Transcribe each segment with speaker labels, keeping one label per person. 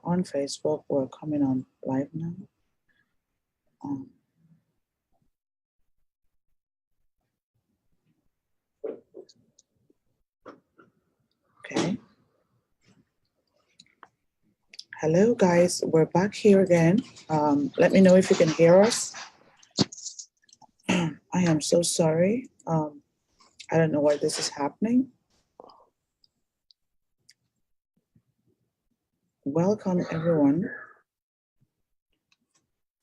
Speaker 1: on Facebook. We're coming on live now. Okay. Hello, guys. We're back here again. Let me know if you can hear us. I am so sorry. I don't know why this is happening. Welcome, everyone.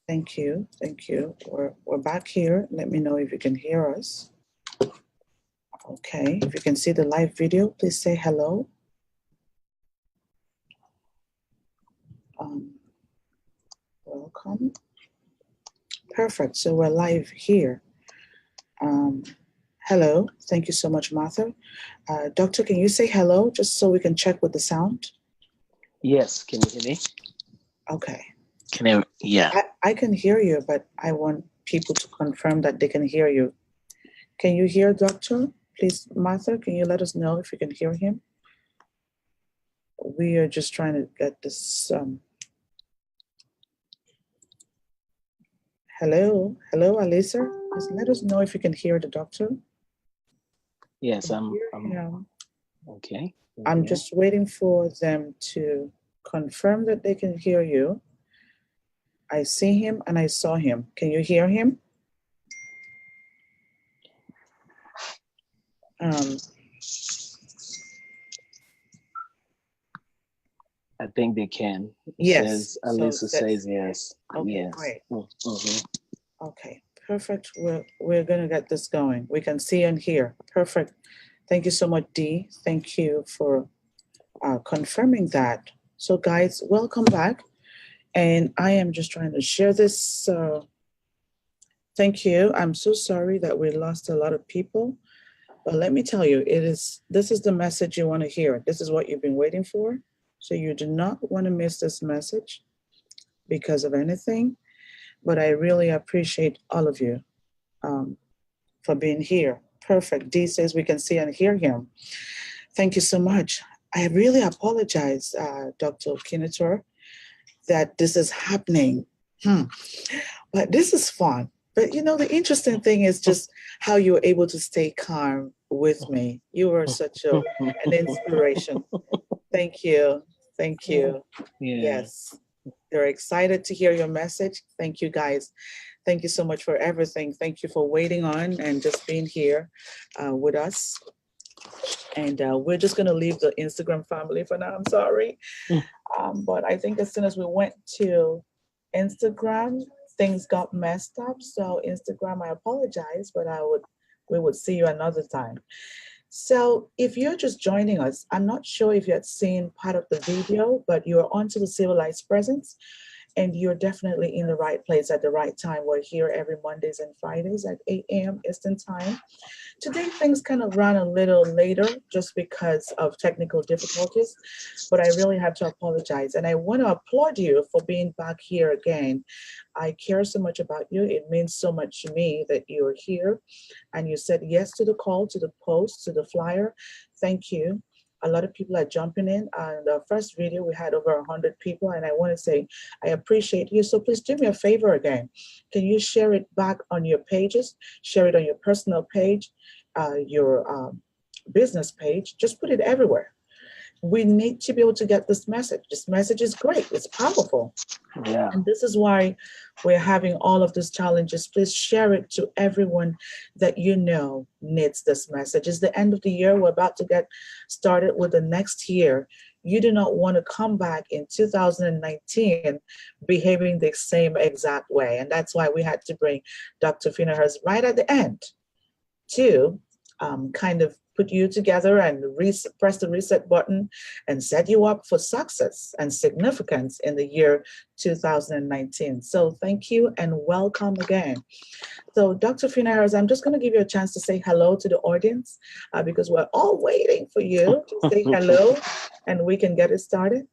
Speaker 1: Thank you. Thank you. We're back here. Let me know if you can hear us. Okay. If you can see the live video, please say hello. Welcome. Perfect. So we're live here. Hello. Thank you so much, Martha. Doctor, can you say hello just so we can check with the sound?
Speaker 2: Yes. Can you hear me?
Speaker 1: Okay.
Speaker 2: Can you? Yeah.
Speaker 1: I can hear you, but I want people to confirm that they can hear you. Can you hear Doctor? Please, Martha, can you let us know if you can hear him? We are just trying to get this. Hello, Alisa. Just let us know if you can hear the doctor.
Speaker 2: Yes, I'm okay.
Speaker 1: I'm just waiting for them to confirm that they can hear you. I see him and I saw him. Can you hear him?
Speaker 2: I think they can.
Speaker 1: Yes.
Speaker 2: Alisa says yes.
Speaker 1: Okay,
Speaker 2: yes.
Speaker 1: Great.
Speaker 2: Mm-hmm.
Speaker 1: Okay, perfect. We're gonna get this going. We can see and hear. Perfect. Thank you so much, Dee. Thank you for confirming that. So, guys, welcome back. And I am just trying to share this. Thank you. I'm so sorry that we lost a lot of people. But let me tell you, this is the message you want to hear. This is what you've been waiting for. So you do not want to miss this message because of anything. But I really appreciate all of you for being here. Perfect. Dee says we can see and hear him. Thank you so much. I really apologize, Dr. Kinator, that this is happening. But this is fun. But the interesting thing is just how you were able to stay calm with me. You were such an inspiration. Thank you. Thank you. Yeah. Yes. They're excited to hear your message. Thank you, guys. Thank you so much for everything. Thank you for waiting on and just being here with us. And we're just going to leave the Instagram family for now. I'm sorry. But I think as soon as we went to Instagram, things got messed up. So Instagram, I apologize, but we would see you another time. So if you're just joining us, I'm not sure if you had seen part of the video, but you're onto the Civilized Presence. And you're definitely in the right place at the right time. We're here every Mondays and Fridays at 8 a.m. Eastern Time. Today, things kind of ran a little later just because of technical difficulties, but I really have to apologize. And I want to applaud you for being back here again. I care so much about you. It means so much to me that you're here and you said yes to the call, to the post, to the flyer. Thank you. A lot of people are jumping in. On the first video, we had over 100 people, and I want to say I appreciate you. So please do me a favor again. Can you share it back on your pages? Share it on your personal page, your business page. Just put it everywhere. We need to be able to get this message. This message is great. It's powerful.
Speaker 2: Yeah.
Speaker 1: And this is why we're having all of these challenges. Please share it to everyone that you know needs this message. It's the end of the year. We're about to get started with the next year. You do not want to come back in 2019 behaving the same exact way. And that's why we had to bring Dr. Phinehas right at the end to kind of put you together and press the reset button and set you up for success and significance in the year 2019. So thank you and welcome again. So Dr. Phinehas, I'm just going to give you a chance to say hello to the audience because we're all waiting for you to say hello and we can get it started.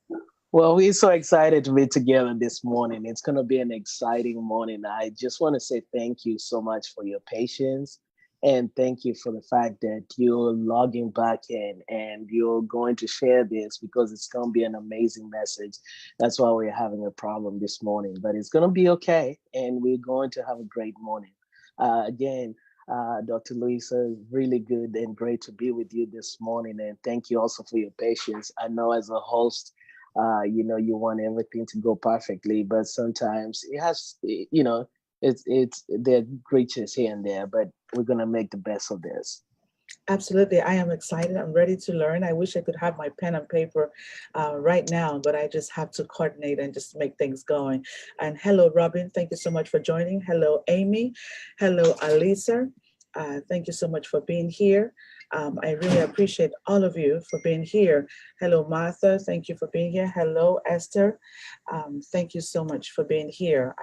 Speaker 2: Well, we're so excited to be together this morning. It's going to be an exciting morning. I just want to say thank you so much for your patience And thank you for the fact that you're logging back in and you're going to share this because it's going to be an amazing message. That's why we're having a problem this morning, but it's going to be okay. And we're going to have a great morning. Again, Dr. Louisa, really good and great to be with you this morning. And thank you also for your patience. I know as a host, you want everything to go perfectly, but sometimes it has, it's there are glitches here and there, but we're gonna make the best of this.
Speaker 1: Absolutely. I am excited. I'm ready to learn. I wish I could have my pen and paper right now, but I just have to coordinate and just make things going. And hello, Robin. Thank you so much for joining. Hello, Amy. Hello, Alisa. Thank you so much for being here. I really appreciate all of you for being here. Hello, Martha. Thank you for being here. Hello, Esther. Thank you so much for being here.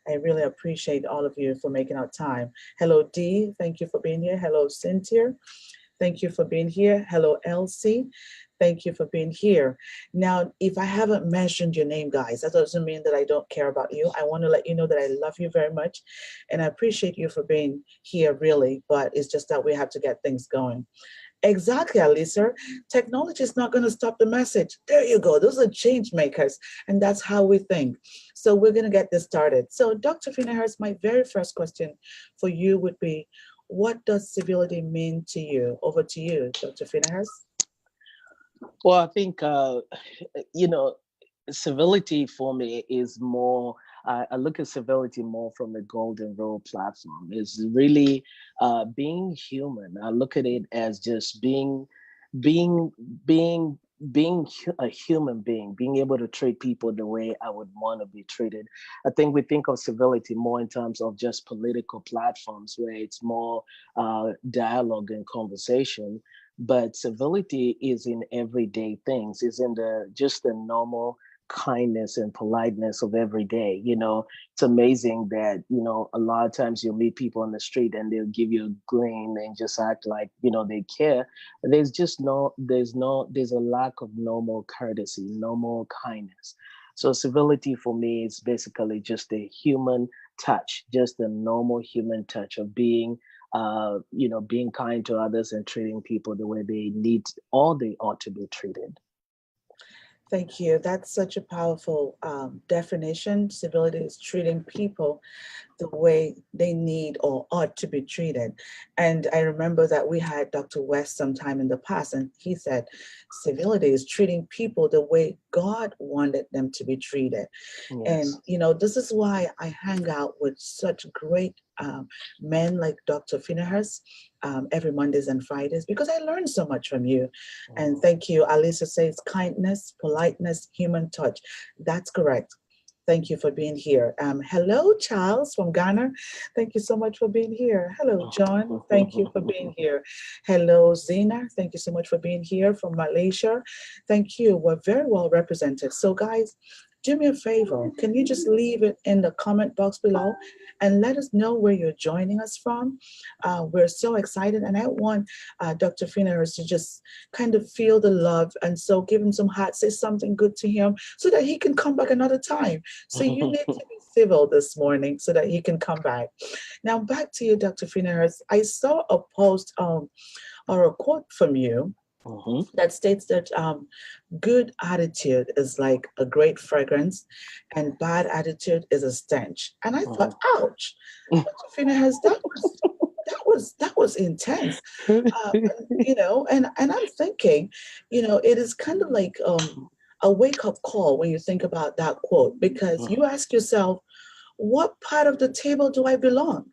Speaker 1: I really appreciate all of you for making out time. Hello, Dee. Thank you for being here. Hello, Cynthia. Thank you for being here. Hello, Elsie. Thank you for being here. Now, if I haven't mentioned your name, guys, that doesn't mean that I don't care about you. I want to let you know that I love you very much and I appreciate you for being here, really, but it's just that we have to get things going. Exactly, Alisa. Technology is not going to stop the message. There you go. Those are change makers, and that's how we think. So we're going to get this started. So, Dr. Phinehas, my very first question for you would be, what does civility mean to you? Over to you, Dr. Phinehas.
Speaker 2: Well, I think you know, civility for me is more. I look at civility more from the Golden Rule platform. Is really being human. I look at it as just being being a human being, being able to treat people the way I would want to be treated. I think we think of civility more in terms of just political platforms where it's more dialogue and conversation, but civility is in everyday things, is in the just the normal kindness and politeness of every day. It's amazing that a lot of times you'll meet people on the street and they'll give you a grin and just act like they care. There's just there's a lack of normal courtesy, normal kindness. So civility for me is basically just a human touch, just a normal human touch of being kind to others and treating people the way they need or they ought to be treated.
Speaker 1: Thank you. That's such a powerful definition. Civility is treating people the way they need or ought to be treated. And I remember that we had Dr. West sometime in the past, and he said, civility is treating people the way God wanted them to be treated.
Speaker 2: Yes.
Speaker 1: And, this is why I hang out with such great men like Dr. Phinehas every Mondays and Fridays because I learned so much from you. And thank you. Alisa says kindness, politeness, human touch. That's correct. Thank you for being here. Hello, Charles from Ghana. Thank you so much for being here. Hello, John. Thank you for being here. Hello, Zena. Thank you so much for being here from Malaysia. Thank you. We're very well represented. So, guys, do me a favor. Can you just leave it in the comment box below and let us know where you're joining us from? We're so excited, and I want Dr. Phinehas to just kind of feel the love, and so give him some heart, say something good to him so that he can come back another time. So you need to be civil this morning so that he can come back. Now, back to you, Dr. Phinehas. I saw a post or a quote from you that states that good attitude is like a great fragrance and bad attitude is a stench. And I thought, ouch, Dr. Phinehas, that was intense. And I'm thinking, it is kind of like a wake-up call when you think about that quote, because you ask yourself, what part of the table do I belong?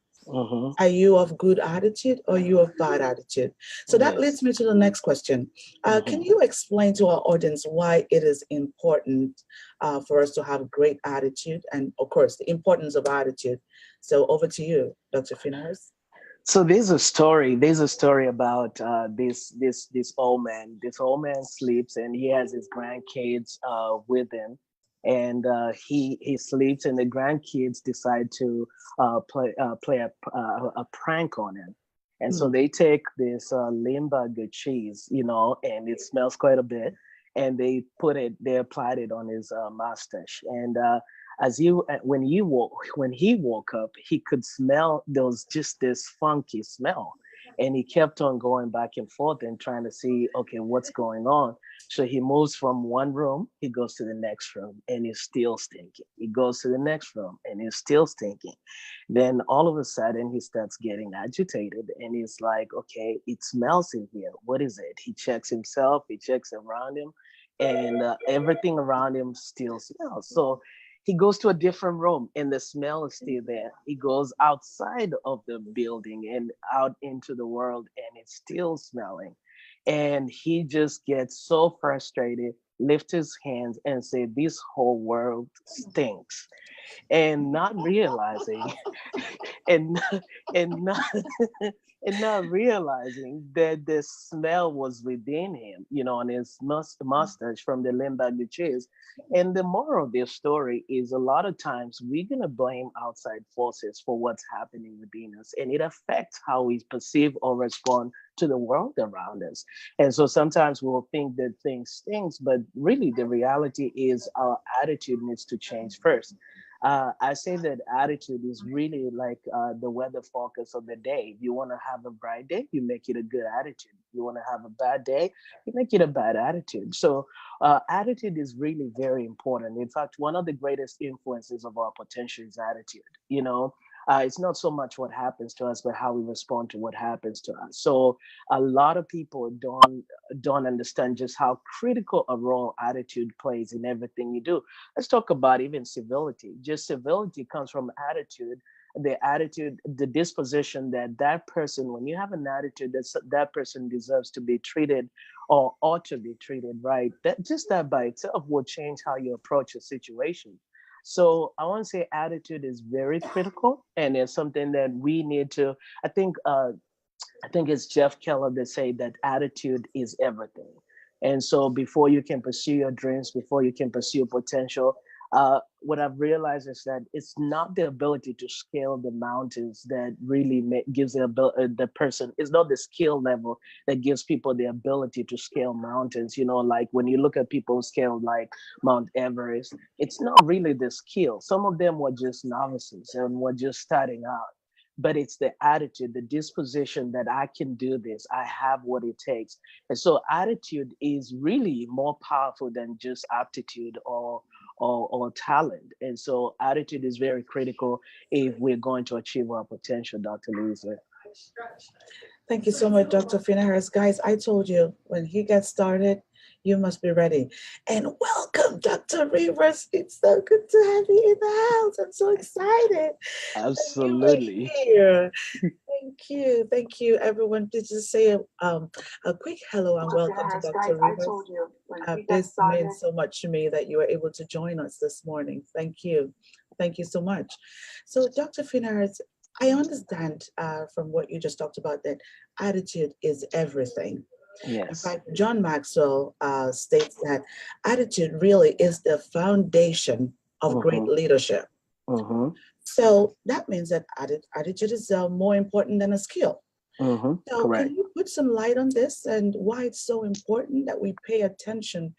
Speaker 1: Are you of good attitude or are you of bad attitude? So that leads me to the next question. Can you explain to our audience why it is important for us to have great attitude and, of course, the importance of attitude? So over to you, Dr. Phinehas.
Speaker 2: So there's a story. There's a story about this old man. This old man sleeps and he has his grandkids with him, and he sleeps, and the grandkids decide to play a prank on him, and so they take this Limburger cheese, and it smells quite a bit, and they applied it on his mustache. And when he woke up, he could smell there was just this funky smell, and he kept on going back and forth and trying to see, okay, what's going on. So he moves from one room, he goes to the next room, and he's still stinking. He goes to the next room, and he's still stinking. Then all of a sudden, he starts getting agitated, and he's like, okay, it smells in here. What is it? He checks himself, he checks around him, and everything around him still smells. So he goes to a different room, and the smell is still there. He goes outside of the building and out into the world, and it's still smelling. And he just gets so frustrated, lifts his hands and say, this whole world stinks. And not realizing and and not and not realizing that the smell was within him, on his mustache from the limbaugh cheese. And the moral of this story is, a lot of times we're gonna blame outside forces for what's happening within us, and it affects how we perceive or respond to the world around us. And so sometimes we'll think that things stinks, but really the reality is our attitude needs to change first. I say that attitude is really like the weather focus of the day. If you want to have a bright day, you make it a good attitude. You want to have a bad day, you make it a bad attitude. So attitude is really very important. In fact, one of the greatest influences of our potential is attitude. It's not so much what happens to us, but how we respond to what happens to us. So a lot of people don't understand just how critical a role attitude plays in everything you do. Let's talk about even civility. Just civility comes from attitude, the disposition that person, when you have an attitude that person deserves to be treated or ought to be treated right, that by itself will change how you approach a situation. So I want to say attitude is very critical, and it's something that we need to. I think it's Jeff Keller that say that attitude is everything. And so before you can pursue your dreams, before you can pursue potential, what I've realized is that it's not the ability to scale the mountains that really gives the person. It's not the skill level that gives people the ability to scale mountains. Like when you look at people who scale like Mount Everest, it's not really the skill. Some of them were just novices and were just starting out, but it's the attitude, the disposition that I can do this. I have what it takes. And so attitude is really more powerful than just aptitude or talent. And so attitude is very critical if we're going to achieve our potential, Dr. Louisa.
Speaker 1: Thank you so much, Dr. Phinehas. Guys, I told you when he gets started, you must be ready. And welcome, Dr. Rivers. It's so good to have you in the house. I'm so excited that you are
Speaker 2: Absolutely.
Speaker 1: here. Thank you. Thank you, everyone. Please just say a quick hello and welcome to Dr. Rivers. This means so much to me that you were able to join us this morning. Thank you. Thank you so much. So, Dr. Phinehas, I understand from what you just talked about that attitude is everything. In
Speaker 2: Yes.
Speaker 1: fact, John Maxwell states that attitude really is the foundation of great
Speaker 2: Mm-hmm.
Speaker 1: leadership.
Speaker 2: Mm-hmm.
Speaker 1: So that means that attitude is more important than a skill.
Speaker 2: Mm-hmm.
Speaker 1: So can
Speaker 2: Correct.
Speaker 1: you put some light on this and why it's so important that we pay attention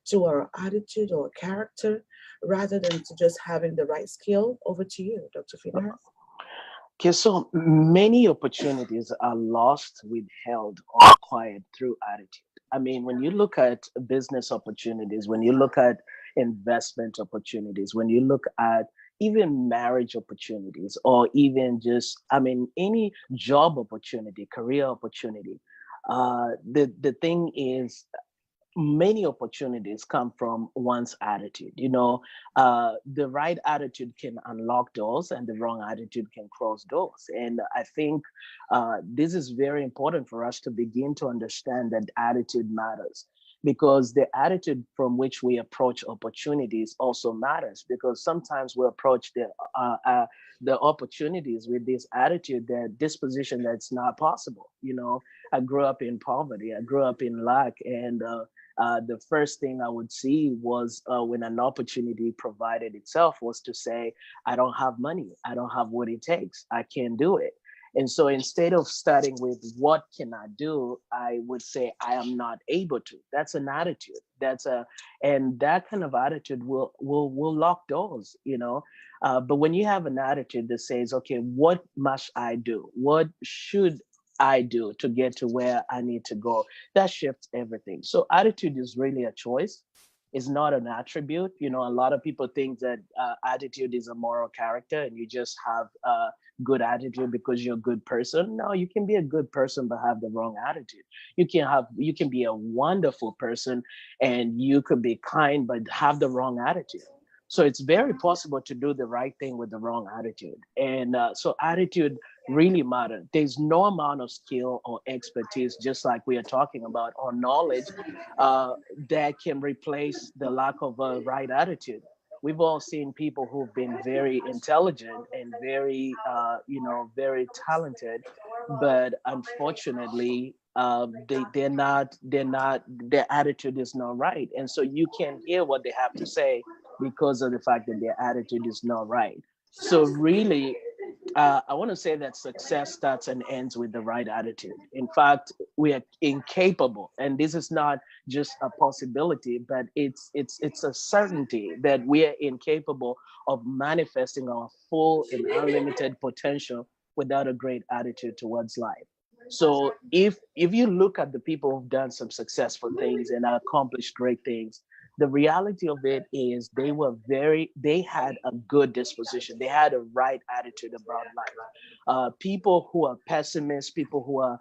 Speaker 1: to our attitude or character rather than to just having the right skill? Over to you, Dr. Finas.
Speaker 2: Okay, so many opportunities are lost, withheld, or acquired through attitude. I mean, when you look at business opportunities, when you look at investment opportunities, when you look at even marriage opportunities, or even just, I mean, any job opportunity, career opportunity, the thing is, many opportunities come from one's attitude. The right attitude can unlock doors, and the wrong attitude can close doors. And I think this is very important for us to begin to understand that attitude matters, because the attitude from which we approach opportunities also matters, because sometimes we approach the opportunities with this attitude, that disposition, that's not possible. I grew up in poverty, I grew up in lack, and the first thing I would see was when an opportunity provided itself was to say, I don't have money. I don't have what it takes. I can't do it. And so instead of starting with what can I do, I would say I am not able to. That's an attitude. And that kind of attitude will lock doors, you know. But when you have an attitude that says, okay, what must I do? What should I do to get to where I need to go? That shifts everything. So attitude is really a choice. It's not an attribute. You know, a lot of people think that attitude is a moral character and you just have a good attitude because you're a good person. No, you can be a good person but have the wrong attitude. You can be a wonderful person and you could be kind but have the wrong attitude. So it's very possible to do the right thing with the wrong attitude. And so attitude really matters. There's no amount of skill or expertise, just like we are talking about, or knowledge that can replace the lack of a right attitude. We've all seen people who've been very intelligent and very, very talented, but unfortunately, their attitude is not right. And so you can't hear what they have to say because of the fact that their attitude is not right. So really, I want to say that success starts and ends with the right attitude. In fact, we are incapable, and this is not just a possibility, but it's a certainty that we are incapable of manifesting our full and unlimited potential without a great attitude towards life. So if you look at the people who've done some successful things and accomplished great things, the reality of it is they had a good disposition. They had a right attitude about life. People who are pessimists, people who are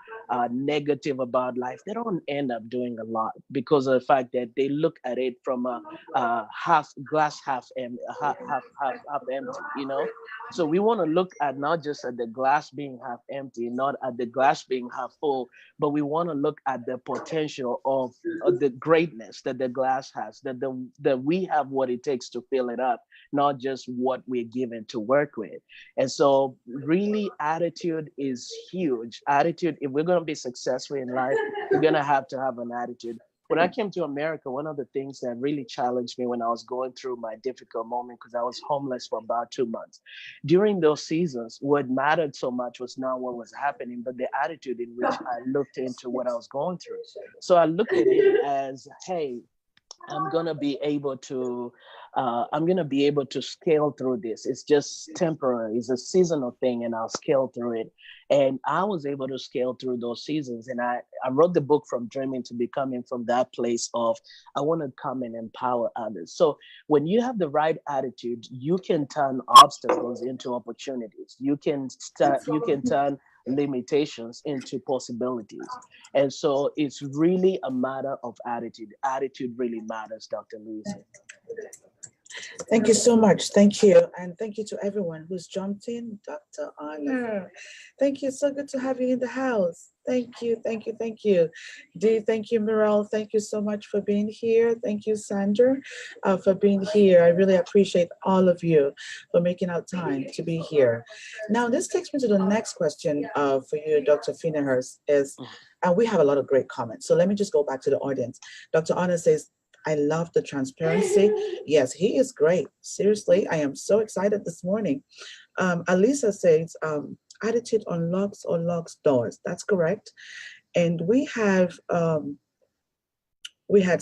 Speaker 2: negative about life, they don't end up doing a lot because of the fact that they look at it from a half glass, half empty, you know. So we want to look at not just at the glass being half empty, not at the glass being half full, but we want to look at the potential of the greatness that the glass has, that we have what it takes to fill it up, not just what we're given to work with. And so really attitude is huge. Attitude, if we're going to be successful in life, we're going to have an attitude. When I came to America, one of the things that really challenged me when I was going through my difficult moment, because I was homeless for about 2 months, during those seasons, what mattered so much was not what was happening, but the attitude in which I looked into what I was going through. So I looked at it as, hey, I'm gonna be able to scale through this. It's just temporary. It's a seasonal thing, and I'll scale through it. And I was able to scale through those seasons. And I wrote the book From Dreaming to Becoming from that place of I want to come and empower others. So when you have the right attitude, you can turn obstacles into opportunities. You can turn limitations into possibilities. And so it's really a matter of attitude. Attitude really matters, Dr. Louisa.
Speaker 1: Thank you so much. Thank you. And thank you to everyone who's jumped in. Dr. Honor, thank you. So good to have you in the house. Thank you. Thank you. Thank you. Dee, thank you, Mirel. Thank you so much for being here. Thank you, Sandra, for being here. I really appreciate all of you for making out time to be here. Now, this takes me to the next question for you, Dr. Phinehas, is, and we have a lot of great comments. So let me just go back to the audience. Dr. Honor says, I love the transparency. Yes, he is great. Seriously, I am so excited this morning. Alisa says, attitude unlocks or locks doors. That's correct. And we had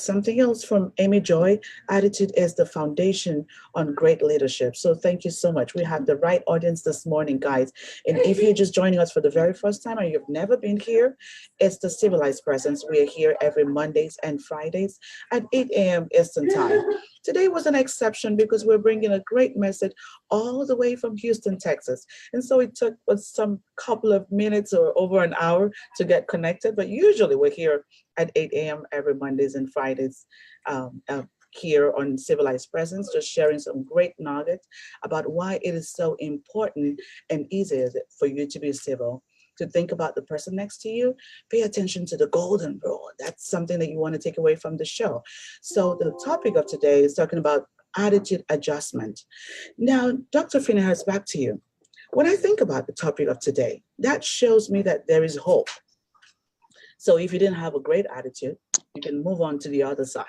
Speaker 1: something else from Amy Joy. Attitude is the foundation on great leadership. So thank you so much. We have the right audience this morning, guys. And if you're just joining us for the very first time or you've never been here, it's the Civilized Presence. We are here every Mondays and Fridays at 8 a.m. Eastern Time. Today was an exception because we're bringing a great message all the way from Houston, Texas. And so it took us some couple of minutes or over an hour to get connected. But usually we're here at 8 a.m. every Mondays and Fridays here on Civilized Presence, just sharing some great nuggets about why it is so important and easy for you to be civil, to think about the person next to you, pay attention to the golden rule. That's something that you want to take away from the show. So the topic of today is talking about attitude adjustment. Now, Dr. Phinehas, back to you. When I think about the topic of today, that shows me that there is hope. So if you didn't have a great attitude, you can move on to the other side.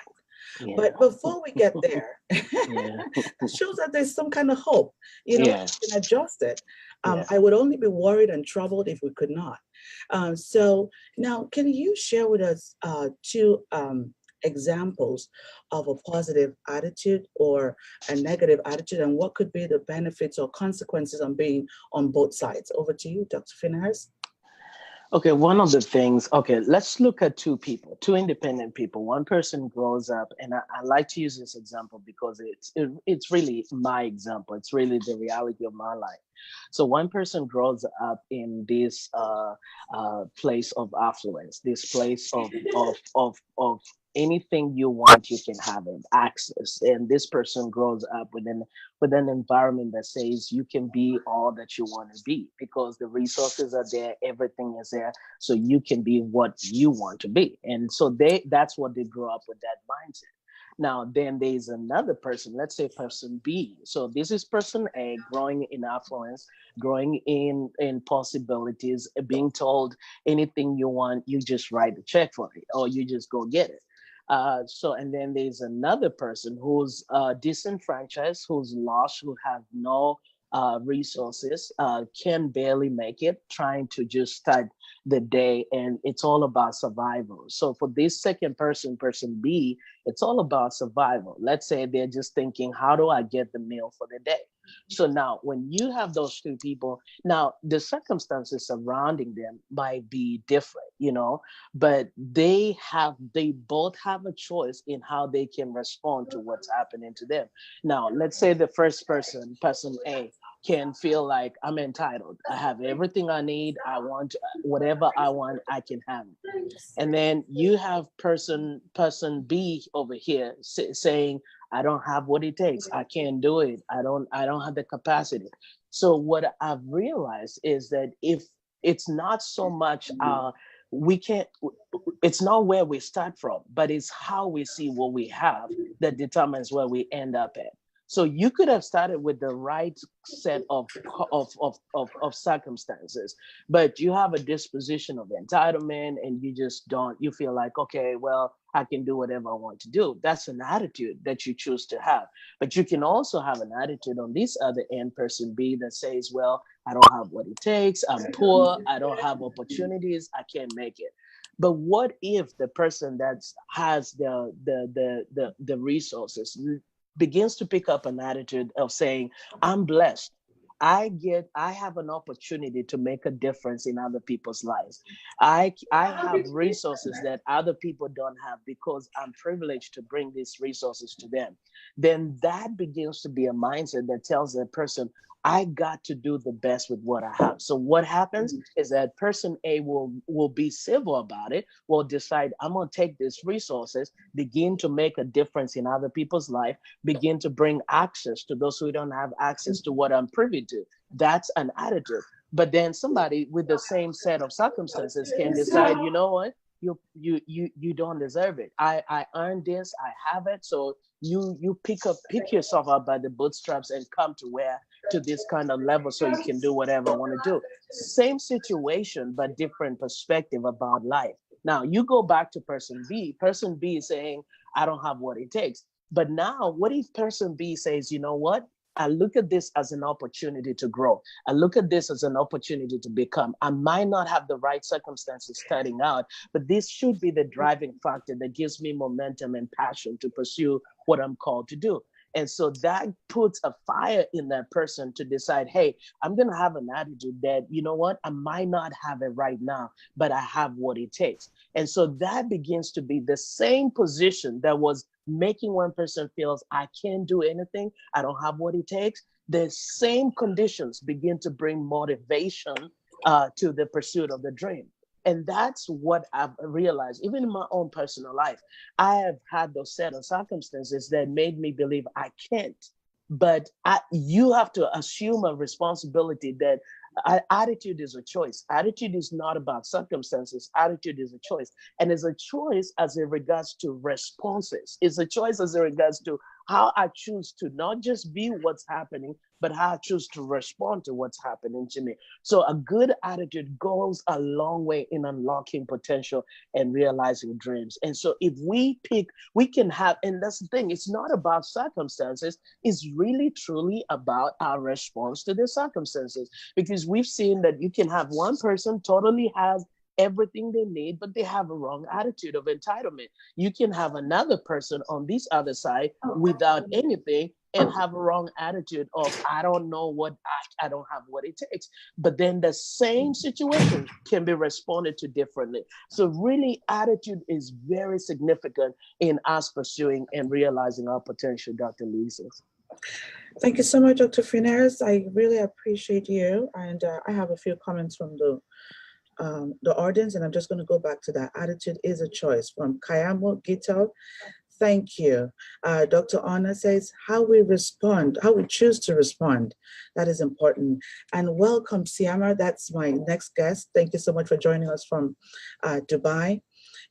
Speaker 1: Yeah. But before we get there, it shows that there's some kind of hope. You know, you can adjust it.
Speaker 2: Yeah.
Speaker 1: I would only be worried and troubled if we could not. So now, can you share with us two examples of a positive attitude or a negative attitude, and what could be the benefits or consequences on being on both sides? Over to you, Dr. Phinehas.
Speaker 2: Okay, one of the things, okay, let's look at two people, two independent people. One person grows up, and I like to use this example because it's really my example. It's really the reality of my life. So one person grows up in this place of affluence, this place of anything you want, you can have it, access. And this person grows up with an environment that says you can be all that you want to be because the resources are there, everything is there, so you can be what you want to be. And so that's what they grow up with, that mindset. Now, then there's another person, let's say person B. So this is person A growing in affluence, growing in possibilities, being told anything you want, you just write a check for it or you just go get it. And then there's another person who's disenfranchised, who's lost, who have no resources, can barely make it, trying to just start the day, and it's all about survival. So for this second person, person B, it's all about survival. Let's say they're just thinking, how do I get the meal for the day? So now, when you have those two people, now the circumstances surrounding them might be different, but they both have a choice in how they can respond to what's happening to them. Now, let's say the first person, person A, can feel like I'm entitled. I have everything I need. I want whatever I want, I can have it. And then you have person B over here saying, I don't have what it takes. I can't do it. I don't have the capacity. So what I've realized is that if it's not so much we can't it's not where we start from, but it's how we see what we have that determines where we end up at. So you could have started with the right set of circumstances, but you have a disposition of entitlement and you just don't, you feel like, okay, well, I can do whatever I want to do. That's an attitude that you choose to have. But you can also have an attitude on this other end, person B, that says, well, I don't have what it takes. I'm poor. I don't have opportunities. I can't make it. But what if the person that has the resources begins to pick up an attitude of saying, I'm blessed. I have an opportunity to make a difference in other people's lives. I have resources that other people don't have because I'm privileged to bring these resources to them. Then that begins to be a mindset that tells that person, I got to do the best with what I have. So what happens is that person A will be civil about it, will decide, I'm going to take these resources, begin to make a difference in other people's life, begin to bring access to those who don't have access to what I'm privy to. That's an attitude. But then somebody with the same set of circumstances can decide, you know what? You don't deserve it. I earned this, I have it. So you pick yourself up by the bootstraps and come to this kind of level so you can do whatever I want to do. Same situation, but different perspective about life. Now you go back to person B. Person B is saying, I don't have what it takes. But now, what if person B says, you know what? I look at this as an opportunity to grow. I look at this as an opportunity to become. I might not have the right circumstances starting out, but this should be the driving factor that gives me momentum and passion to pursue what I'm called to do. And so that puts a fire in that person to decide, hey, I'm going to have an attitude that, you know what, I might not have it right now, but I have what it takes. And so that begins to be the same position that was making one person feels I can't do anything, I don't have what it takes. The same conditions begin to bring motivation to the pursuit of the dream. And that's what I've realized, even in my own personal life. I have had those set of circumstances that made me believe I can't. But you have to assume a responsibility that attitude is a choice. Attitude is not about circumstances. Attitude is a choice. And it's a choice as it regards to responses. It's a choice as it regards to how I choose to not just be what's happening, but how I choose to respond to what's happening to me. So a good attitude goes a long way in unlocking potential and realizing dreams. And so if we pick, we can have, and that's the thing, it's not about circumstances, it's really truly about our response to the circumstances. Because we've seen that you can have one person totally have everything they need, but they have a wrong attitude of entitlement. You can have another person on this other side without anything and have a wrong attitude of, I don't know what, I don't have what it takes. But then the same situation can be responded to differently. So really, attitude is very significant in us pursuing and realizing our potential, Dr. Louisa.
Speaker 1: Thank you so much, Dr. Phinehas. I really appreciate you. And I have a few comments from the audience, and I'm just going to go back to that. Attitude is a choice from Kayamo Gito. Thank you. Dr. Anna says, how we respond, how we choose to respond, that is important. And welcome, Siama. That's my next guest. Thank you so much for joining us from Dubai.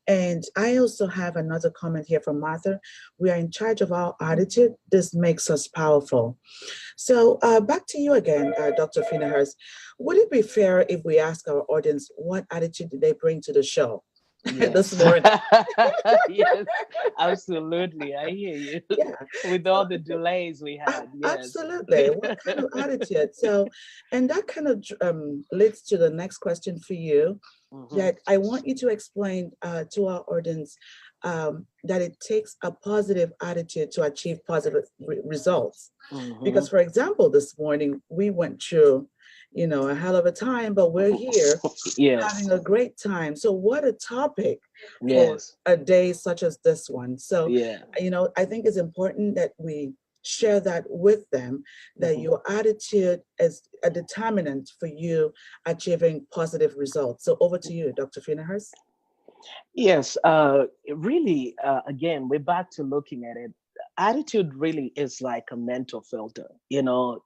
Speaker 1: And I also have another comment here from Martha. We are in charge of our attitude. This makes us powerful. So back to you again, Dr. Phinehas. Would it be fair if we ask our audience what attitude did they bring to the show this
Speaker 2: Yes.
Speaker 1: morning?
Speaker 2: Yes, absolutely. I hear you.
Speaker 1: Yeah.
Speaker 2: With all the delays we had, yes.
Speaker 1: Absolutely. What kind of attitude? So, and that kind of leads to the next question for you.
Speaker 2: Mhm.
Speaker 1: That I want you to explain to our audience that it takes a positive attitude to achieve positive results.
Speaker 2: Mhm.
Speaker 1: Because, for example, this morning we went through, a hell of a time, but we're here
Speaker 2: Yes.
Speaker 1: having a great time. So, what a topic for
Speaker 2: Yes.
Speaker 1: a day such as this one. So,
Speaker 2: Yeah.
Speaker 1: I think it's important that we share that with them, that
Speaker 2: Mhm.
Speaker 1: your attitude is a determinant for you achieving positive results. So, over to you, Dr. Phinehas.
Speaker 2: Yes, really, again, we're back to looking at it. Attitude really is like a mental filter,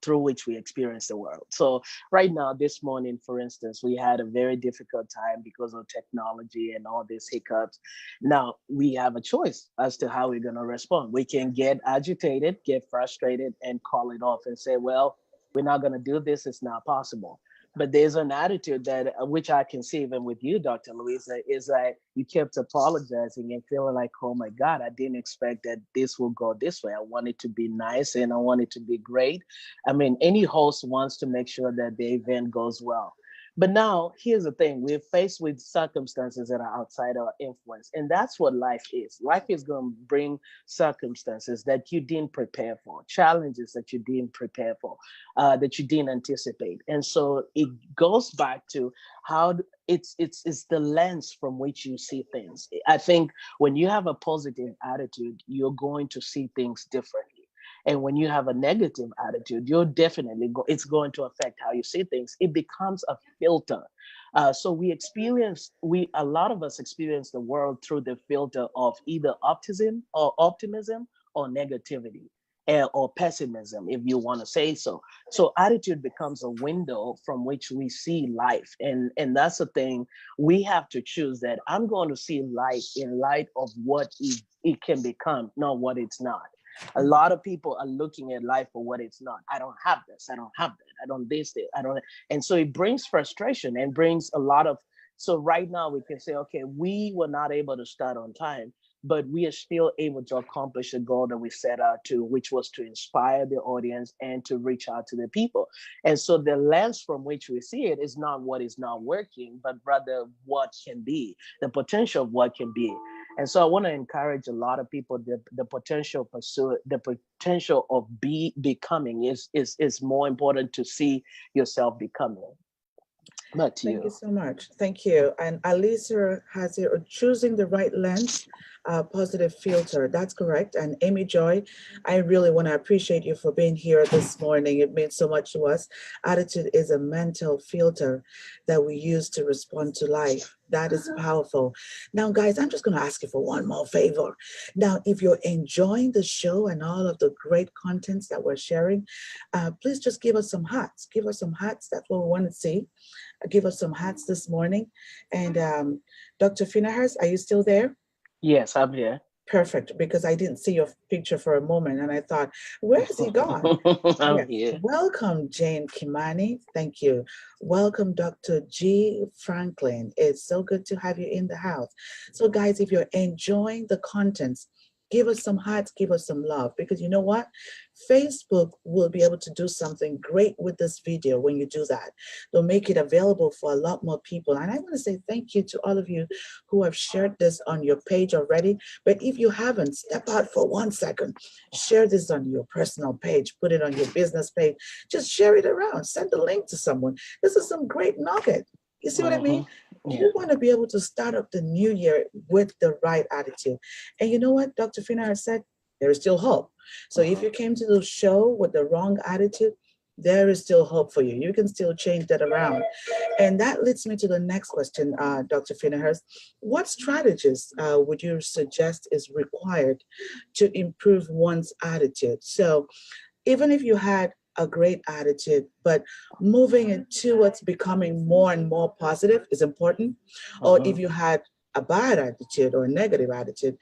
Speaker 2: through which we experience the world. So, right now, this morning, for instance, we had a very difficult time because of technology and all these hiccups. Now, we have a choice as to how we're going to respond. We can get agitated, get frustrated, and call it off and say, well, we're not going to do this, it's not possible. But there's an attitude that, which I can see even with you, Dr. Louisa, is that you kept apologizing and feeling like, oh my God, I didn't expect that this will go this way. I want it to be nice and I want it to be great. I mean, any host wants to make sure that the event goes well. But now, here's the thing, we're faced with circumstances that are outside our influence. And that's what life is. Life is going to bring circumstances that you didn't prepare for, challenges that you didn't prepare for, that you didn't anticipate. And so it goes back to how it's the lens from which you see things. I think when you have a positive attitude, you're going to see things differently. And when you have a negative attitude, you're definitely it's going to affect how you see things. It becomes a filter. So a lot of us experience the world through the filter of either optimism or negativity, or pessimism, if you want to say so. So attitude becomes a window from which we see life. And that's the thing. We have to choose that I'm going to see life in light of what it can become, not what it's not. A lot of people are looking at life for what it's not. I don't have this. I don't have that. I don't this. I don't. And so it brings frustration and brings a lot of. So right now we can say, okay, we were not able to start on time, but we are still able to accomplish the goal that we set out to, which was to inspire the audience and to reach out to the people. And so the lens from which we see it is not what is not working, but rather what can be, the potential of what can be. And so I want to encourage a lot of people, the potential pursuit, the potential of becoming is more important to see yourself becoming. Back to
Speaker 1: Thank you
Speaker 2: you.
Speaker 1: so much. Thank you. And Alisa has here choosing the right lens, positive filter. That's correct. And Amy Joy, I really want to appreciate you for being here this morning. It means so much to us. Attitude is a mental filter that we use to respond to life. That is powerful. Now, guys, I'm just going to ask you for one more favor. Now, if you're enjoying the show and all of the great contents that we're sharing, please just give us some hearts. Give us some hearts. That's what we want to see. Give us some hearts this morning. And Dr. Phinehas, are you still there?
Speaker 2: Yes, I'm here.
Speaker 1: Perfect, because I didn't see your picture for a moment and I thought, where has he gone?
Speaker 2: I'm
Speaker 1: Yes.
Speaker 2: here.
Speaker 1: Welcome, Jane Kimani. Thank you. Welcome, Dr. G. Franklin. It's so good to have you in the house. So, guys, if you're enjoying the contents, give us some hearts, give us some love, because you know what? Facebook will be able to do something great with this video when you do that. They'll make it available for a lot more people. And I want to say thank you to all of you who have shared this on your page already. But if you haven't, step out for 1 second. Share this on your personal page, put it on your business page. Just share it around. Send the link to someone. This is some great nugget. You see what I mean?
Speaker 2: Yeah.
Speaker 1: We want to be able to start up the new year with the right attitude. And you know what Dr. Phinehas said? There is still hope. So if you came to the show with the wrong attitude, there is still hope for you. You can still change that around. And that leads me to the next question, Dr. Phinehas. What strategies would you suggest is required to improve one's attitude? So even if you had a great attitude, but moving it towards becoming more and more positive is important. Or if you had a bad attitude or a negative attitude,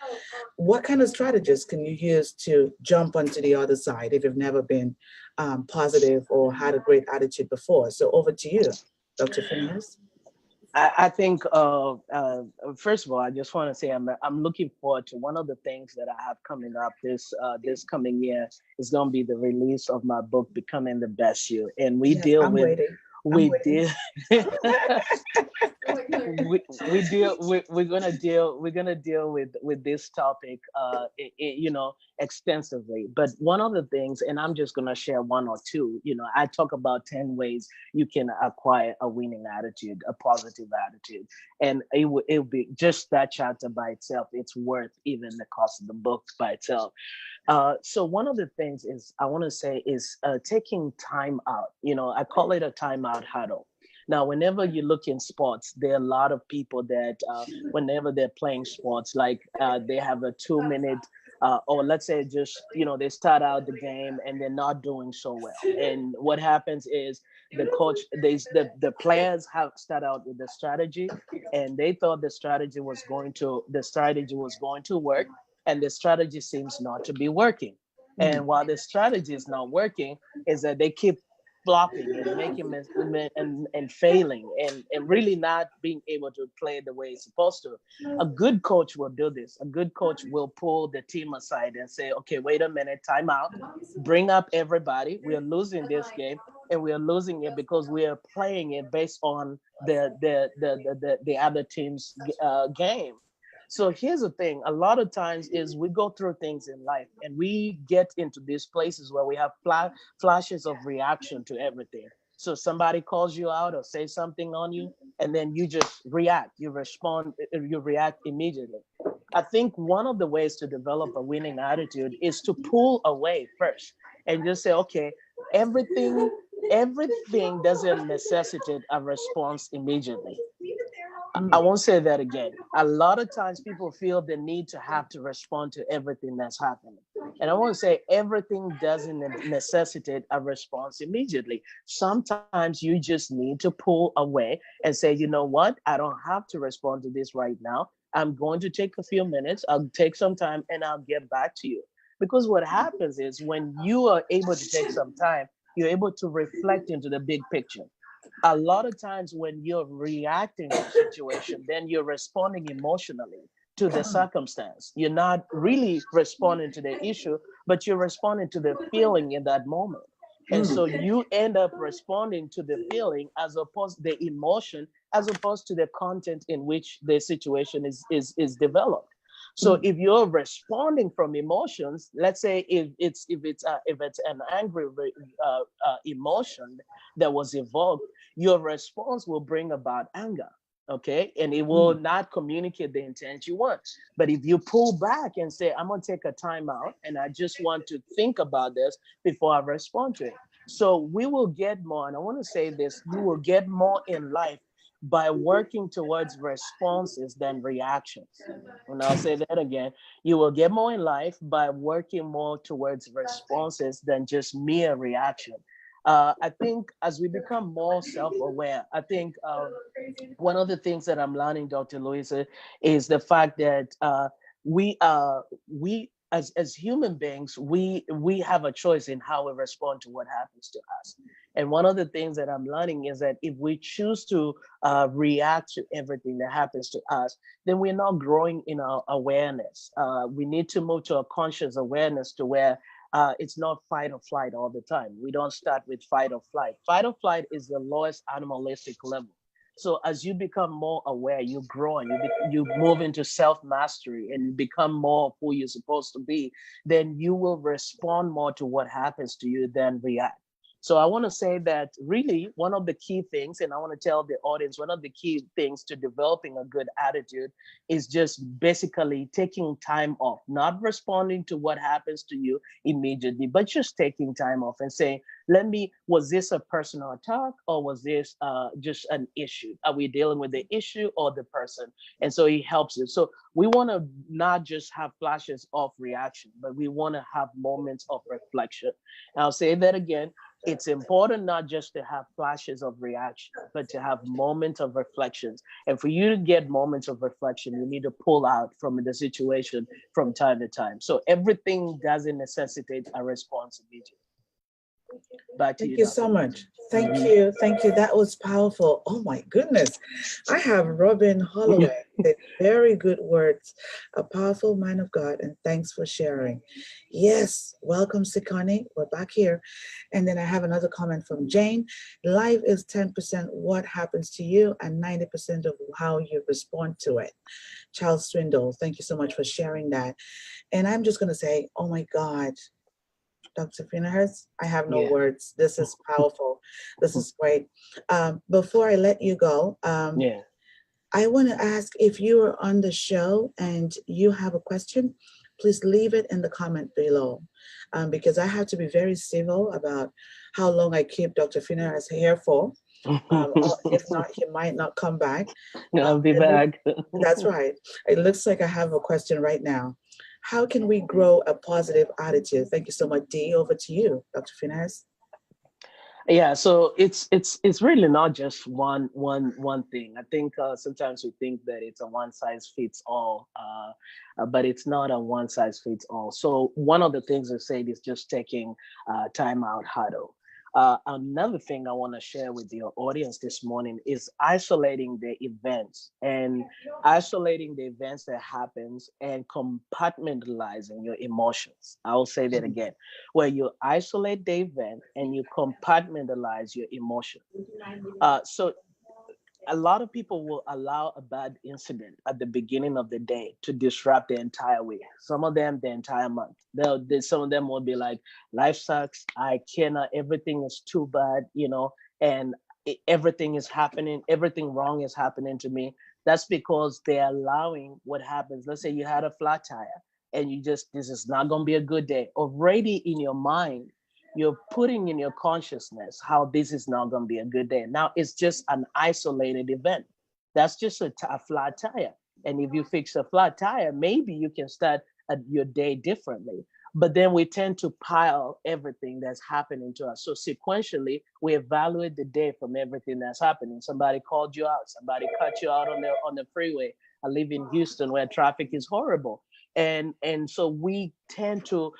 Speaker 1: what kind of strategies can you use to jump onto the other side if you've never been positive or had a great attitude before? So over to you, Dr. Phineas.
Speaker 2: I think first of all, I just want to say I'm looking forward to one of the things that I have coming up this coming year is going to be the release of my book, Becoming the Best You, and
Speaker 1: Yes, I'm waiting. I'm
Speaker 2: we
Speaker 1: waiting.
Speaker 2: deal we're gonna deal with this topic extensively. But one of the things, and I'm just gonna share one or two. I talk about 10 ways you can acquire a winning attitude, a positive attitude, and it'll be just that chapter by itself. It's worth even the cost of the book by itself. So one of the things is I want to say is taking time out. I call it a timeout huddle. Now, whenever you look in sports, there are a lot of people that whenever they're playing sports, like they have a 2 minute, or let's say just, they start out the game and they're not doing so well. And what happens is the coach, the players have start out with the strategy, and they thought the strategy was going to work, and the strategy seems not to be working.
Speaker 1: Mm,
Speaker 2: And while the strategy is not working, is that they keep flopping and making and failing and really not being able to play the way it's supposed to. A good coach will do this. A good coach will pull the team aside and say, okay, wait a minute, time out, bring up everybody. We are losing this game, and we are losing it because we are playing it based on the other team's game. So here's the thing: a lot of times is we go through things in life, and we get into these places where we have flashes of reaction to everything. So somebody calls you out or say something on you, and then you just react. You respond. You react immediately. I think one of the ways to develop a winning attitude is to pull away first and just say, okay, everything everything doesn't necessitate a response immediately. I
Speaker 1: mm,
Speaker 2: won't say that again. A lot of times people feel the need to have to respond to everything that's happening. And I want to say everything doesn't necessitate a response immediately. Sometimes you just need to pull away and say, you know what? I don't have to respond to this right now. I'm going to take a few minutes. I'll take some time and I'll get back to you. Because what happens is when you are able to take some time, you're able to reflect into the big picture. A lot of times when you're reacting to a situation, then you're responding emotionally to the circumstance. You're not really responding to the issue, but you're responding to the feeling in that moment. And so
Speaker 1: mm,
Speaker 2: you end up responding to the feeling as opposed to the emotion, as opposed to the content in which the situation is developed. So
Speaker 1: mm,
Speaker 2: if you're responding from emotions, let's say if it's an angry emotion that was evoked, your response will bring about anger. Okay, and it will
Speaker 1: mm,
Speaker 2: not communicate the intent you want. But if you pull back and say, I'm going to take a time out and I just want to think about this before I respond to it. So we will get more, and I want to say this: you will get more in life by working towards responses than reactions. And I'll say that again: you will get more in life by working more towards responses than just mere reaction. I think as we become more self-aware, I think one of the things that I'm learning, Dr. Louisa, is the fact that we as human beings, we have a choice in how we respond to what happens to us. And one of the things that I'm learning is that if we choose to react to everything that happens to us, then we're not growing in our awareness. We need to move to a conscious awareness to where it's not fight or flight all the time. We don't start with fight or flight. Fight or flight is the lowest animalistic level. So as you become more aware, you grow and you move into self mastery and you become more of who you're supposed to be. Then you will respond more to what happens to you than react. So I want to say that really one of the key things, and I want to tell the audience, one of the key things to developing a good attitude is just basically taking time off, not responding to what happens to you immediately, but just taking time off and saying, was this a personal attack or was this just an issue? Are we dealing with the issue or the person? And so he helps you. So we want to not just have flashes of reaction, but we want to have moments of reflection. And I'll say that again. It's important not just to have flashes of reaction, but to have moments of reflections. And for you to get moments of reflection, you need to pull out from the situation from time to time. So everything doesn't necessitate a response immediately. Back to
Speaker 1: Thank
Speaker 2: you,
Speaker 1: you so
Speaker 2: Dr.
Speaker 1: much. Thank you. Thank you. That was powerful. Oh my goodness. I have Robin Holloway. Said very good words. A powerful man of God. And thanks for sharing. Yes. Welcome, Sikani. We're back here. And then I have another comment from Jane. Life is 10% what happens to you and 90% of how you respond to it. Charles Swindle, thank you so much for sharing that. And I'm just going to say, oh my God. Dr. Phinehas, I have no
Speaker 2: Yeah.
Speaker 1: words. This is powerful. This is great. Before I let you go,
Speaker 2: Yeah.
Speaker 1: I want to ask if you are on the show and you have a question, please leave it in the comment below, because I have to be very civil about how long I keep Dr. Phinehas here for. Or if not, he might not come back.
Speaker 2: I'll be back.
Speaker 1: That's right. It looks like I have a question right now. How can we grow a positive attitude? Thank you so much, Dee. Over to you, Dr. Phinehas.
Speaker 2: Yeah, so it's really not just one thing. I think sometimes we think that it's a one size fits all, but it's not a one size fits all. So one of the things I said is just taking time out huddle. Another thing I want to share with your audience this morning is isolating the events and isolating the events that happens and compartmentalizing your emotions. I will say that again, where you isolate the event and you compartmentalize your emotion. So a lot of people will allow a bad incident at the beginning of the day to disrupt the entire week. Some of them, the entire month. Some of them will be like, life sucks. I cannot, everything is too bad, and everything is happening. Everything wrong is happening to me. That's because they're allowing what happens. Let's say you had a flat tire and this is not going to be a good day. Already in your mind, you're putting in your consciousness how this is not going to be a good day. Now it's just an isolated event. That's just a flat tire. And if you fix a flat tire, maybe you can start your day differently. But then we tend to pile everything that's happening to us. So sequentially, we evaluate the day from everything that's happening. Somebody called you out. Somebody cut you out on the freeway. I live in Houston where traffic is horrible. And so we tend to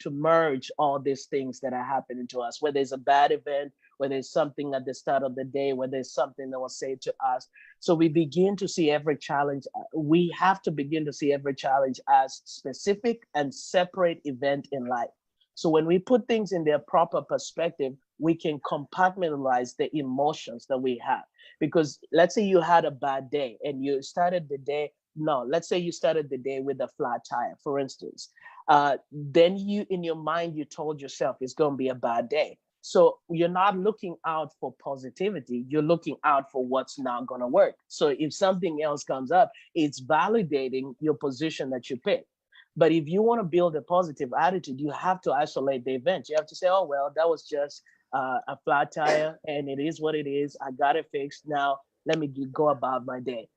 Speaker 2: merge all these things that are happening to us, whether it's a bad event, whether it's something at the start of the day, whether it's something that was said to us. So we begin to see every challenge. We have to begin to see every challenge as specific and separate event in life. So when we put things in their proper perspective, we can compartmentalize the emotions that we have. Because let's say you had a bad day and you started the day. No, let's say you started the day with a flat tire, for instance. Then in your mind, you told yourself it's going to be a bad day. So you're not looking out for positivity. You're looking out for what's not going to work. So if something else comes up, it's validating your position that you picked. But if you want to build a positive attitude, you have to isolate the event. You have to say, oh, well, that was just a flat tire and it is what it is. I got it fixed. Now let me go about my day.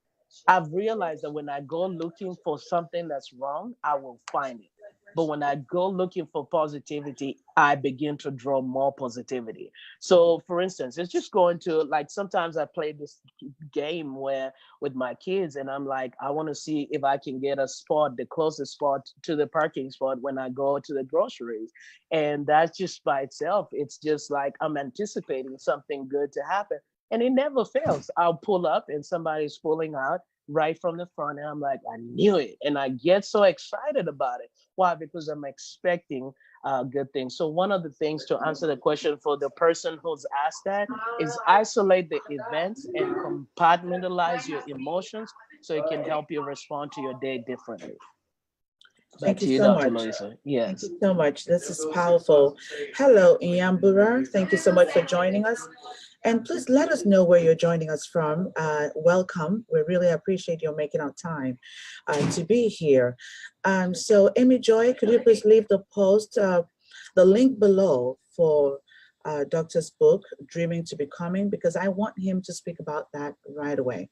Speaker 2: I've realized that when I go looking for something that's wrong, I will find it. But when I go looking for positivity, I begin to draw more positivity. So, for instance, it's just going to, like, sometimes I play this game where with my kids, and I'm like, I want to see if I can get a spot, the closest spot to the parking spot when I go to the groceries. And that's just by itself, it's just like I'm anticipating something good to happen. And it never fails. I'll pull up and somebody's pulling out right from the front, and I'm like, I knew it. And I get so excited about it. Why? Because I'm expecting good things. So one of the things, to answer the question for the person who's asked that, is isolate the events and compartmentalize your emotions so it can help you respond to your day differently. Back
Speaker 1: Thank you
Speaker 2: to you,
Speaker 1: so
Speaker 2: Dr.
Speaker 1: much.
Speaker 2: Louisa.
Speaker 1: Thank
Speaker 2: Yes.
Speaker 1: you so much. This is powerful. Hello, Iambura. Thank you so much for joining us. And please let us know where you're joining us from. Welcome. We really appreciate your making our time to be here. So, Amy Joy, could you please leave the post, the link below for Doctor's book, Dreaming to Becoming, because I want him to speak about that right away.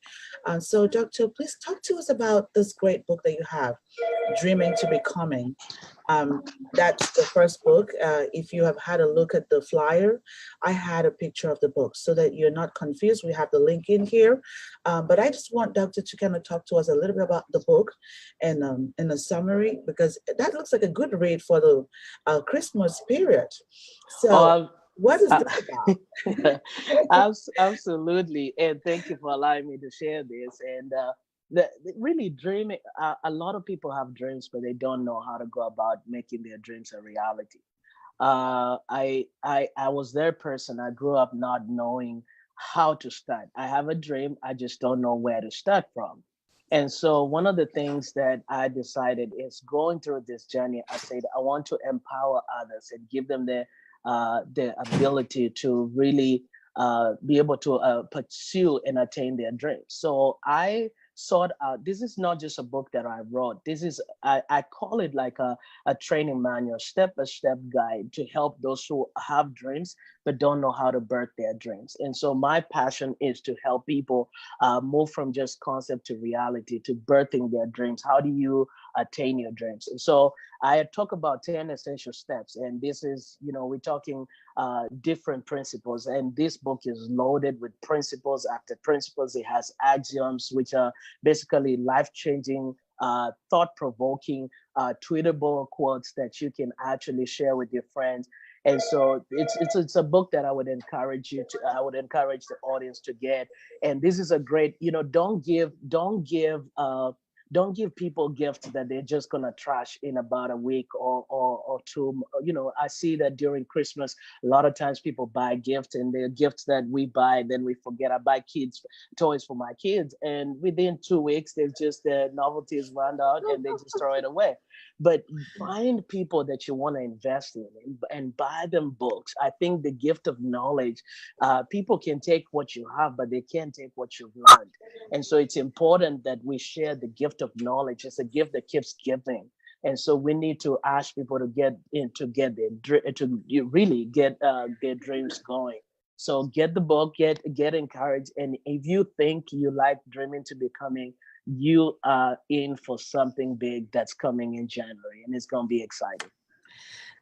Speaker 1: So, Doctor, please talk to us about this great book that you have, Dreaming to Becoming. That's the first book. If you have had a look at the flyer, I had a picture of the book so that you're not confused. We have the link in here. But I just want Doctor to kind of talk to us a little bit about the book and in a summary, because that looks like a good read for the Christmas period. So
Speaker 2: Oh,
Speaker 1: what is
Speaker 2: uh,
Speaker 1: this about?
Speaker 2: absolutely. And thank you for allowing me to share this. And really dreaming, a lot of people have dreams, but they don't know how to go about making their dreams a reality. I was their person. I grew up not knowing how to start. I have a dream. I just don't know where to start from. And so one of the things that I decided is, going through this journey, I said, I want to empower others and give them the ability to really be able to pursue and attain their dreams. So I sought out, this is not just a book that I wrote. This is, I call it like a training manual, step-by-step guide to help those who have dreams but don't know how to birth their dreams. And so my passion is to help people move from just concept to reality, to birthing their dreams. How do you attain your dreams? And so I talk about 10 essential steps, and this is, we're talking different principles. And this book is loaded with principles after principles. It has axioms, which are basically life-changing, thought-provoking, tweetable quotes that you can actually share with your friends. And so it's a book that I would encourage the audience to get. And this is a great, don't give people gifts that they're just gonna trash in about a week or two. I see that during Christmas, a lot of times people buy gifts, and they're gifts that we buy, then we forget. I buy kids toys for my kids, and within 2 weeks, the novelties run out and they just throw it away. But find people that you want to invest in, and buy them books. I think the gift of knowledge, people can take what you have, but they can't take what you've learned. And so it's important that we share the gift of knowledge. It's a gift that keeps giving. And so we need to ask people to get in, to get really get their dreams going. So get the book, get encouraged. And if you think you like Dreaming to Becoming, you are in for something big that's coming in January, and it's going to be exciting.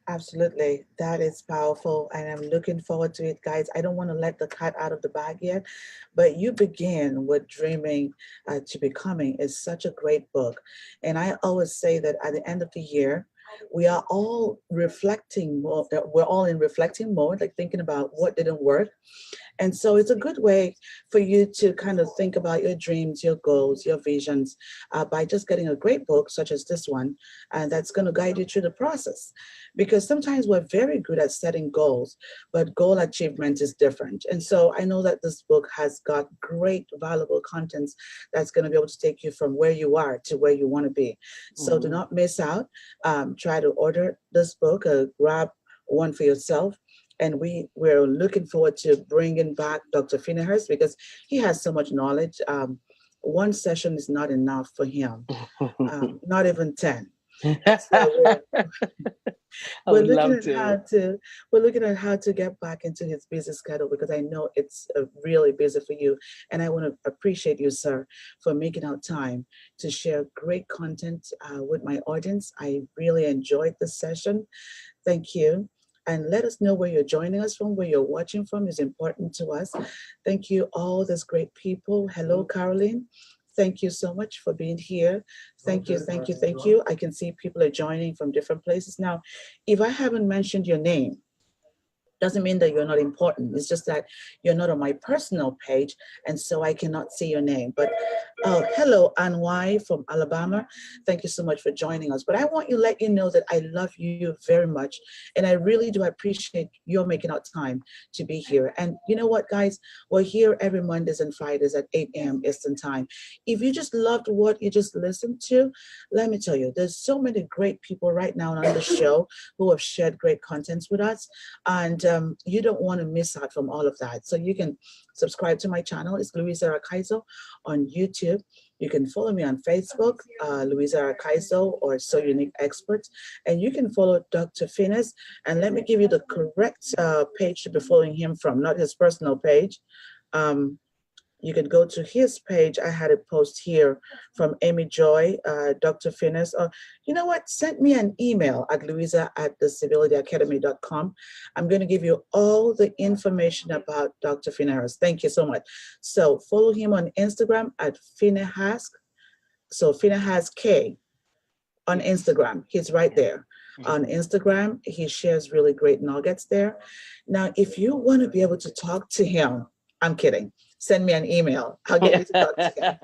Speaker 1: Absolutely. That is powerful. And I'm looking forward to it, guys. I don't want to let the cat out of the bag yet, but you begin with Dreaming to Becoming is such a great book. And I always say that at the end of the year, we are all reflecting more, we're all in reflecting mode, like thinking about what didn't work. And so it's a good way for you to kind of think about your dreams, your goals, your visions by just getting a great book such as this one, and that's going to guide you through the process. Because sometimes we're very good at setting goals, but goal achievement is different. And so I know that this book has got great, valuable contents that's going to be able to take you from where you are to where you want to be. So do not miss out. Try to order this book, grab one for yourself. And we're looking forward to bringing back Dr. Phinehas because he has so much knowledge. One session is not enough for him, not even 10. So
Speaker 2: I
Speaker 1: we're
Speaker 2: would
Speaker 1: looking
Speaker 2: love
Speaker 1: at
Speaker 2: to.
Speaker 1: we're looking at how to get back into his busy schedule, because I know it's really busy for you, and I want to appreciate you, sir, for making out time to share great content with my audience. I really enjoyed this session. Thank you. And let us know where you're joining us from, where you're watching from is important to us. Thank you, all these great people. Hello, Caroline. Thank you so much for being here. Thank you, thank you, thank you. I can see people are joining from different places. Now, if I haven't mentioned your name, doesn't mean that you're not important. It's just that you're not on my personal page, and so I cannot see your name. But hello, Ann Y from Alabama. Thank you so much for joining us. But I want to let you know that I love you very much, and I really do appreciate your making out time to be here. And you know what, guys? We're here every Mondays and Fridays at 8 a.m. Eastern Time. If you just loved what you just listened to, let me tell you, there's so many great people right now on the show who have shared great contents with us. And you don't want to miss out from all of that. So you can subscribe to my channel. It's Louisa Akaiso on YouTube. You can follow me on Facebook, Louisa Akaiso or So Unique Experts. And you can follow Dr. Phinehas. And let me give you the correct page to be following him from, not his personal page. You can go to his page. I had a post here from Amy Joy, Dr. Phinehas. You know what? Send me an email at louisa@thecivilityacademy.com. I'm going to give you all the information about Dr. Phinehas. Thank you so much. So follow him on Instagram at Phinehas. So Phinehas K on Instagram. He's right there. On Instagram, he shares really great nuggets there. Now, if you want to be able to talk to him, I'm kidding. Send me an email. I'll get you to talk to him.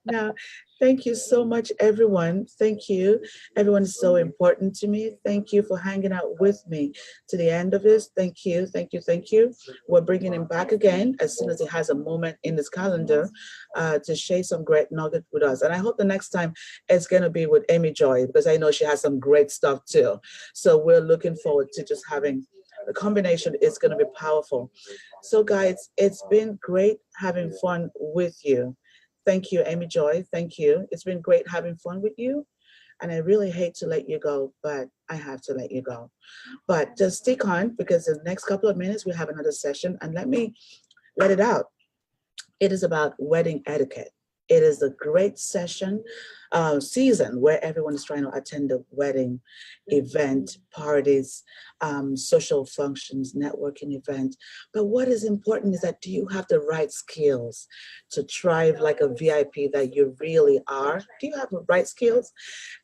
Speaker 1: Now, thank you so much, everyone. Thank you. Everyone is so important to me. Thank you for hanging out with me to the end of this. Thank you, thank you, thank you. We're bringing him back again as soon as he has a moment in his calendar to share some great nugget with us. And I hope the next time it's going to be with Amy Joy, because I know she has some great stuff too. So we're looking forward to just having the combination. Is going to be powerful. So guys, it's been great having fun with you. Thank you, Amy Joy. Thank you. It's been great having fun with you. And I really hate to let you go, but I have to let you go. But just stick on, because in the next couple of minutes, we have another session. And let me let it out. It is about wedding etiquette. It is a great season where everyone is trying to attend a wedding event, parties, social functions, networking event. But what is important is that, do you have the right skills to thrive like a VIP that you really are? Do you have the right skills?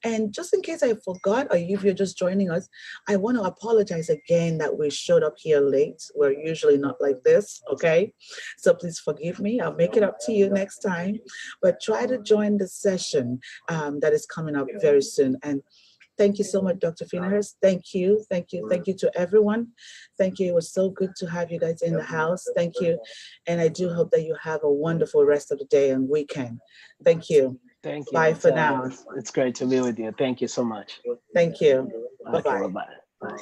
Speaker 1: And just in case I forgot, or if you're just joining us, I want to apologize again that we showed up here late. We're usually not like this, okay? So please forgive me. I'll make it up to you next time. But try to join the session that is coming up very soon. And thank you so much, Dr. Phinehas. Thank you, thank you, thank you to everyone. Thank you. It was so good to have you guys in the house. Thank you. And I do hope that you have a wonderful rest of the day and weekend. Thank you.
Speaker 2: Thank you.
Speaker 1: Bye for now.
Speaker 2: It's great to be with you. Thank you so much.
Speaker 1: Thank you.
Speaker 2: Okay,
Speaker 1: Bye-bye.
Speaker 2: bye-bye. Bye.